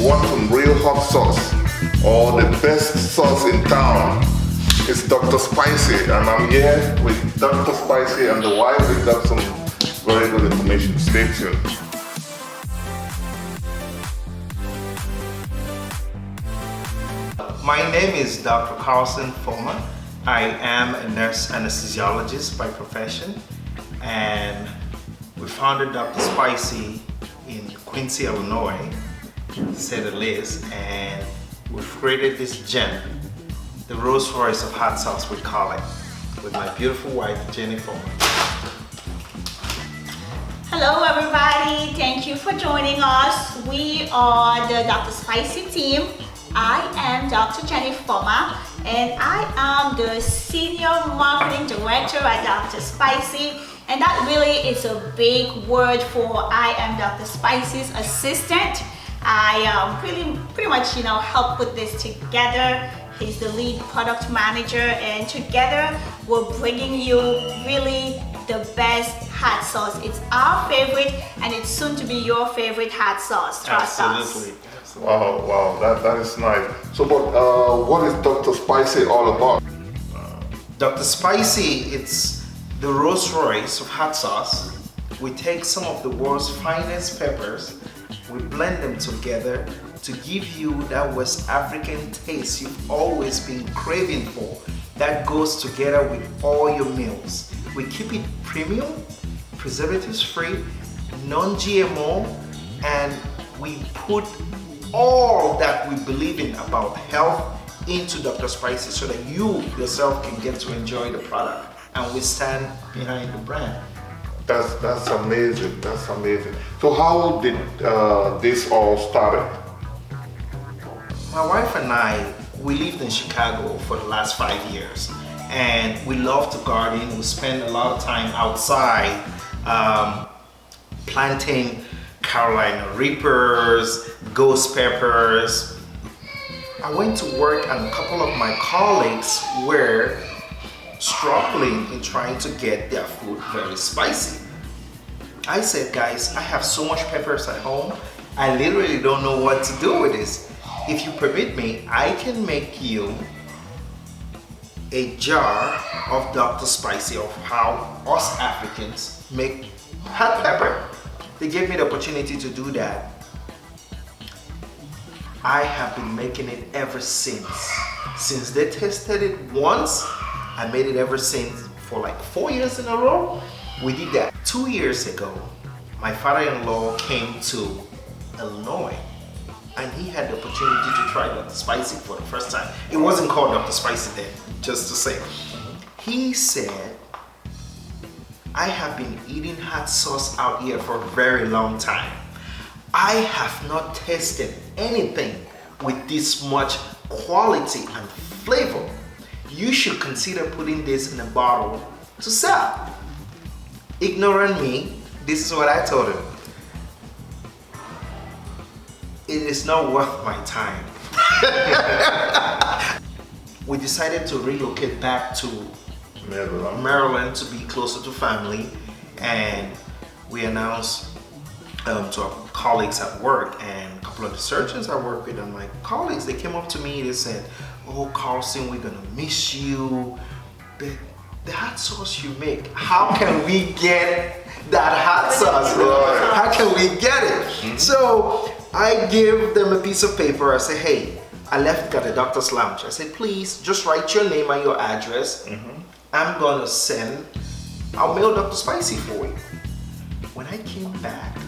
want some real hot sauce or the best sauce in town, it's Dr. Spicy, and I'm here with Dr. Spicy and the wife. We've got some very good information. Stay tuned. My name is Dr. Carlson Foma. I am a nurse anesthesiologist by profession, and we founded Dr. Spicy in Quincy, Illinois, to say the least, and we've created this gem, the Rolls Royce of hot sauce, we call it, with my beautiful wife, Jeanne Foma. Hello everybody, thank you for joining us. We are the Dr. Spicy team. I am Dr. Jeanne Foma, and I am the Senior Marketing Director at Dr. Spicy. And that really is a big word for I am Dr. Spicy's assistant. I pretty much, help put this together. He's the lead product manager, and together we're bringing you really the best hot sauce. It's our favorite, and it's soon to be your favorite hot sauce. Trust us. Absolutely. Wow, that is nice. So, but what is Dr. Spicy all about? Dr. Spicy, it's the Rolls Royce of hot sauce. We take some of the world's finest peppers, we blend them together to give you that West African taste you've always been craving for, that goes together with all your meals. We keep it premium, preservatives free, non-GMO, and we put all that we believe in about health into Dr. Spicy so that you yourself can get to enjoy the product, and we stand behind the brand. That's amazing. That's amazing. So how did this all start? My wife and I, we lived in Chicago for the last 5 years, and we love to garden. We spend a lot of time outside planting Carolina Reapers, ghost peppers. I went to work, and a couple of my colleagues were struggling in trying to get their food very spicy. I said, guys, I have so much peppers at home, I literally don't know what to do with this. If you permit me, I can make you a jar of Dr. Spicy, of how us Africans make hot pepper. They gave me the opportunity to do that. I have been making it ever since. Since they tested it once, I made it ever since for like 4 years in a row. We did that 2 years ago. My father-in-law came to Illinois, and he had the opportunity to try Dr. Spicy for the first time. It wasn't called Dr. Spicy then, just to say. He said, I have been eating hot sauce out here for a very long time. I have not tasted anything with this much quality and flavor. You should consider putting this in a bottle to sell. Ignorant me, this is what I told him. It is not worth my time. We decided to relocate back to Maryland to be closer to family, and we announced to our colleagues at work, and a couple of the surgeons I work with and my colleagues, they came up to me, they said, oh Carlson, we're gonna miss you. The hot sauce you make, how can we get that hot sauce? How can we get it? So I give them a piece of paper. I say, hey, I left at the doctor's lounge. I said, please just write your name and your address. I'm gonna I'll mail Dr. Spicy for you. When I came back,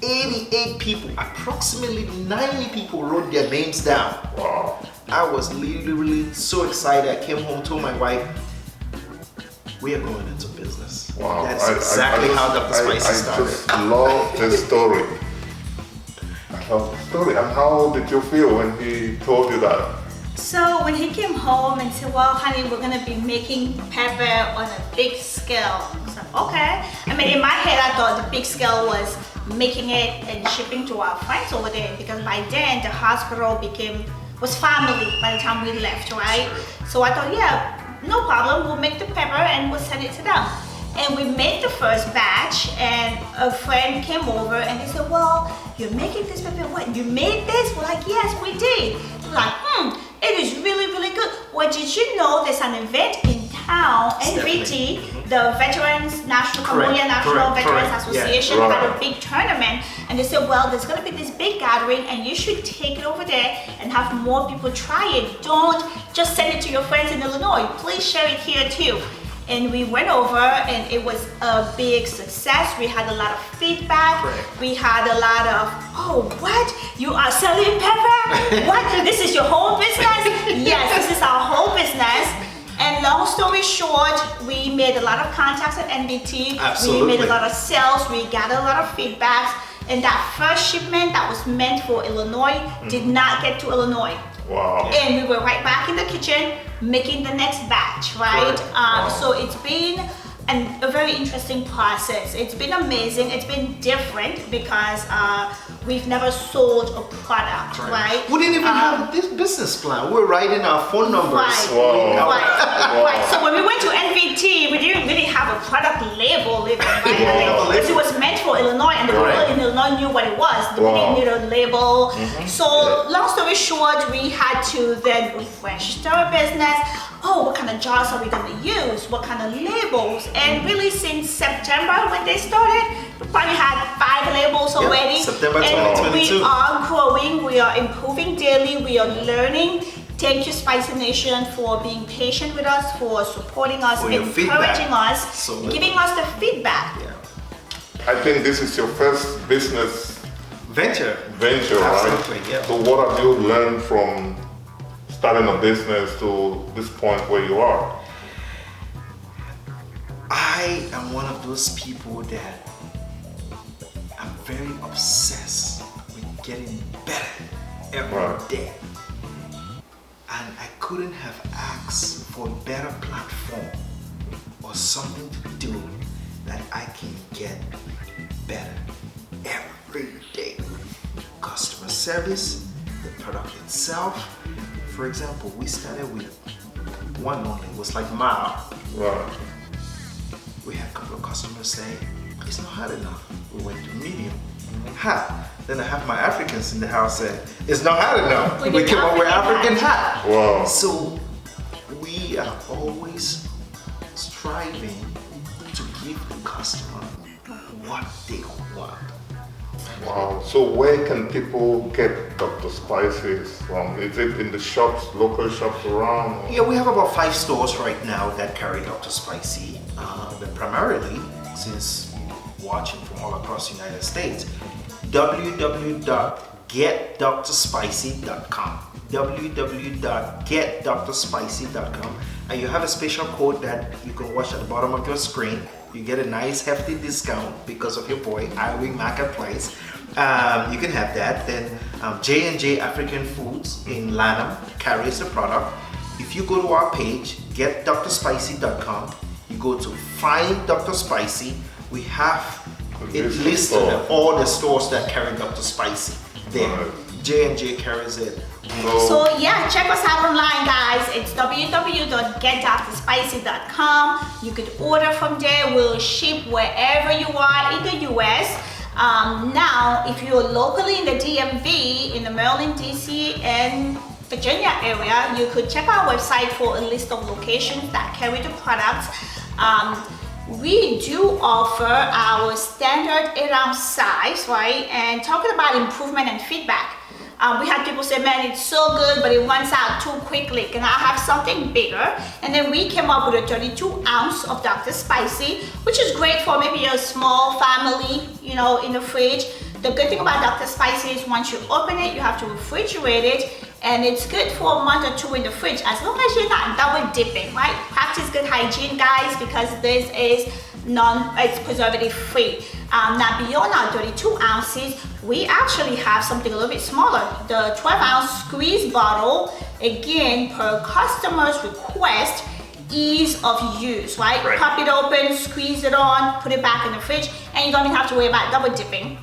88 people, approximately 90 people wrote their names down. Wow. I was literally so excited. I came home, told my wife, we are going into business. Wow. That's exactly how Dr. Spicy started. I just love the story. I love the story. And how did you feel when he told you that? So when he came home and said, well, honey, we're gonna be making pepper on a big scale. I was like, okay. I mean, in my head, I thought the big scale was making it and shipping to our friends over there, because by then the hospital was family by the time we left, right? So I thought, yeah, no problem, we'll make the pepper and we'll send it to them. And we made the first batch, and a friend came over and they said, well, you're making this pepper, what, you made this? We're like, yes, we did. We're like, it is really, really good. Well, did you know there's an event in town, NVT, the Veterans National, Cambodian National Veterans Association had a big tournament, and they said, well, there's gonna be this big gathering and you should take it over there and have more people try it. Don't just send it to your friends in Illinois. Please share it here too. And we went over and it was a big success. We had a lot of feedback. We had a lot of, oh, what? You are selling pepper? What? This is your whole business? Yes, this is our whole business. And long story short, we made a lot of contacts at NVT. Absolutely. We made a lot of sales. We gathered a lot of feedbacks. And that first shipment that was meant for Illinois did not get to Illinois. Wow. And we were right back in the kitchen making the next batch, right? So it's been a very interesting process. It's been amazing. It's been different because we've never sold a product, right? We didn't even have this business plan. We're writing our phone numbers. Right. So when we went to NVT, we didn't really have a product label even, right? Because it was meant for Illinois, and the people in Illinois knew what it was. We didn't need a label. So long story short, we had to then register a business. Oh, what kind of jars are we going to use? What kind of labels? And really since September when they started, we probably had 5 labels already. September and 2022. We are growing, we are improving daily, we are learning. Thank you, Spicy Nation, for being patient with us, for supporting us, for encouraging us, giving us the feedback. I think this is your first business venture, right? Yeah. So what have you learned from starting a business to this point where you are? I am one of those people that I'm very obsessed with getting better every day. And I couldn't have asked for a better platform or something to do that I can get better every day. Customer service, the product itself. For example, we started with one only, it was like mild. Right. We had a couple of customers say, it's not hot enough. We went to medium, hot. Then I have my Africans in the house say, it's not hot enough. We came up with African hot. Wow. So we are always striving to give the customer what they want. Wow. So where can people get Dr. Spicy's from? Is it in the shops, local shops around? Yeah, we have about 5 stores right now that carry Dr. Spicy. But primarily, since watching from all across the United States, www.getdrspicy.com www.getdrspicy.com, and you have a special code that you can watch at the bottom of your screen. You get a nice hefty discount because of your boy Iwing Marketplace. You can have that. Then J&J African Foods in Lanham carries the product. If you go to our page, getdrspicy.com, you go to Find Dr. Spicy. We have it listed all the stores that carry Dr. Spicy there. J&J carries it. So yeah, check us out online, guys. It's www.getdrspicy.com. You could order from there. We'll ship wherever you are in the US. Now, if you're locally in the DMV, in the Maryland, DC, and Virginia area, you could check our website for a list of locations that carry the products. We do offer our standard 8-ounce size, right? And talking about improvement and feedback, we had people say, man, it's so good, but it runs out too quickly. Can I have something bigger? And then we came up with a 32-ounce of Dr. Spicy, which is great for maybe a small family, you know, in the fridge. The good thing about Dr. Spicy is once you open it, you have to refrigerate it, and it's good for a month or 2 in the fridge, as long as you're not double dipping, right? Practice good hygiene, guys, because this is it's preservative free. Now beyond our 32 ounces, we actually have something a little bit smaller, the 12-ounce squeeze bottle, again, per customer's request, ease of use, right? Pop it open, squeeze it on, put it back in the fridge, and you don't even have to worry about double dipping.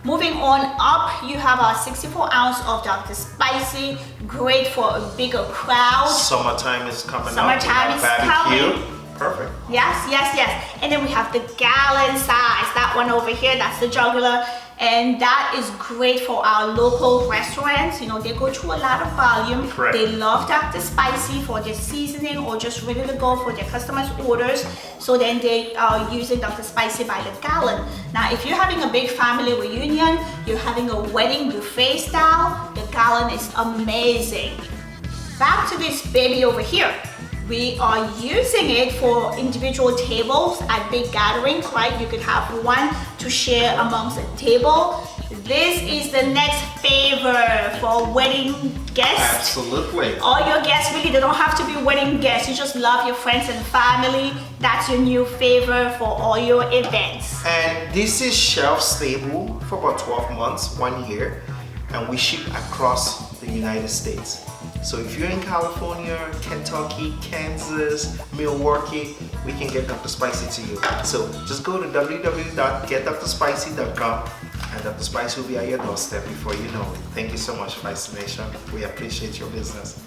Moving on up, you have our 64-ounce of Dr. Spicy, great for a bigger crowd. Summertime is coming up. Summertime is coming. Perfect. Yes, yes, yes. And then we have the gallon size. That one over here, that's the jugular. And that is great for our local restaurants. You know, they go through a lot of volume. Correct. They love Dr. Spicy for their seasoning or just ready to go for their customers' orders. So then they are using Dr. Spicy by the gallon. Now, if you're having a big family reunion, you're having a wedding buffet style, the gallon is amazing. Back to this baby over here. We are using it for individual tables at big gatherings, right? You could have one to share amongst a table. This is the next favor for wedding guests. Absolutely. All your guests, really, they don't have to be wedding guests. You just love your friends and family. That's your new favor for all your events. And this is shelf stable for about 12 months, 1 year, and we ship across the United States. So if you're in California, Kentucky, Kansas, Milwaukee, we can get Dr. Spicy to you. So just go to www.getdrspicy.com and Dr. Spicy will be at your doorstep before you know it. Thank you so much, Spicy Nation. We appreciate your business.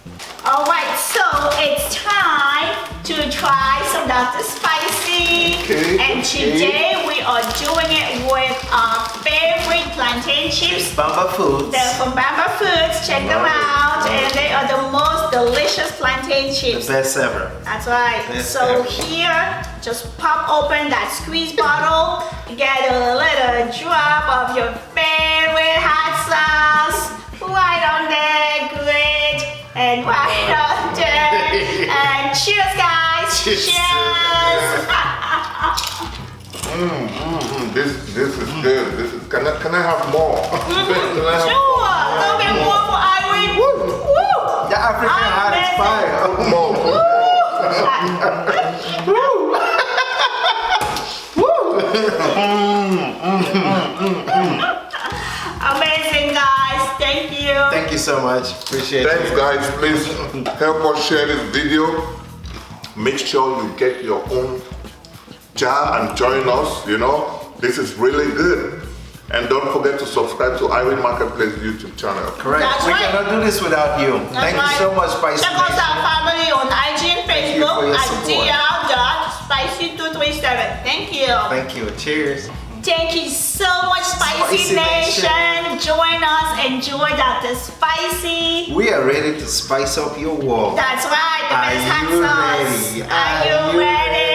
All right, so it's time to try some Dr. Spicy. Okay, And today we are doing it with our favorite plantain chips. Bamba Foods. They're from Bamba Foods. Check them out. And they are the most delicious plantain chips. The best ever. That's right. Best So ever. here, just pop open that squeeze bottle, get a little drop of your favorite hot sauce right on there, great, and right on there. And cheers, guys. Cheers. This is good. Can I have more? Can I have Sure, a little bit more for Iwing. Woo! The African hot is fire. more? Amazing, guys. Thank you. Thank you so much. Appreciate Thanks, it. guys. Please help us share this video. Make sure you get your own jar and join us. You know, this is really good. And don't forget to subscribe to Iwing Marketplace YouTube channel. Correct. That's We right. cannot do this without you. That's Thank right. you so much, Spicy Check us Nation. out, family, on IG and you Facebook for your at support. dr.spicy237. Thank you. Thank you. Cheers. Thank you so much, Spicy Spicy Nation. Nation. Join us, enjoy Dr. Spicy. We are ready to spice up your world. That's right, the Are best hot you sauce. ready? Are you ready?